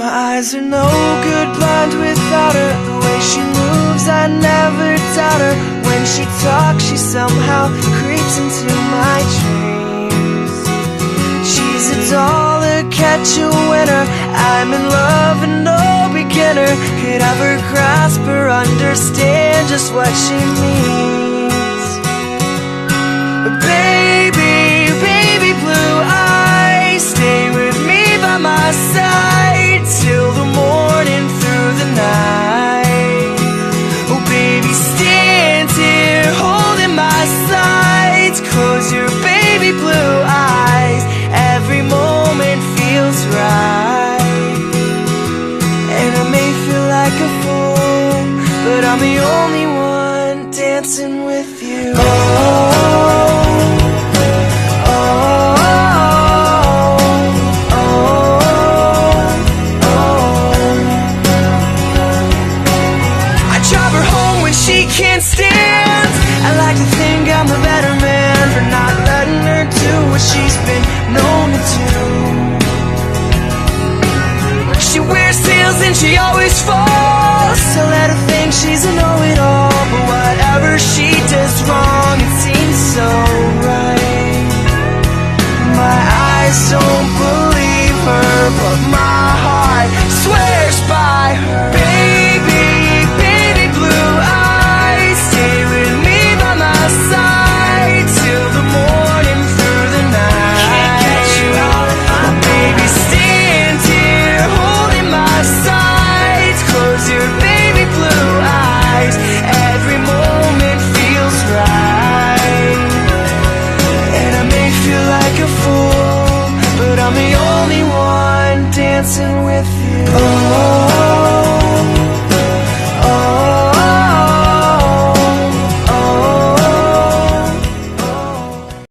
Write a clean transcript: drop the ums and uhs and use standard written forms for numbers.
My eyes are no good, blind without her. The way she moves, I never doubt her. When she talks, she somehow creeps into my dreams. She's a doll, a catch a winner. I'm in love and no beginner could ever grasp or understand just what she means. Baby, baby blue eyes, stay with me by my side till the morning, through the night. Oh baby, stand here holding my sides. Close your baby blue eyes, every moment feels right. And I may feel like a fool, but I'm the only one dancing with you. She can't stand. I like to think I'm a better man for not letting her do what she's been known to do. She wears heels and she always falls. I let her think she's a know-it-all, but whatever she does wrong, it seems so right. My eyes don't believe her, but my heart swears by her. Baby, baby blue eyes, stay with me by my side till the morning, through the night. Can't get you out of my mind. Baby, stand here holding my sides. Close your baby blue eyes, every moment feels right. And I may feel like a fool, but I'm the only one dancing with you.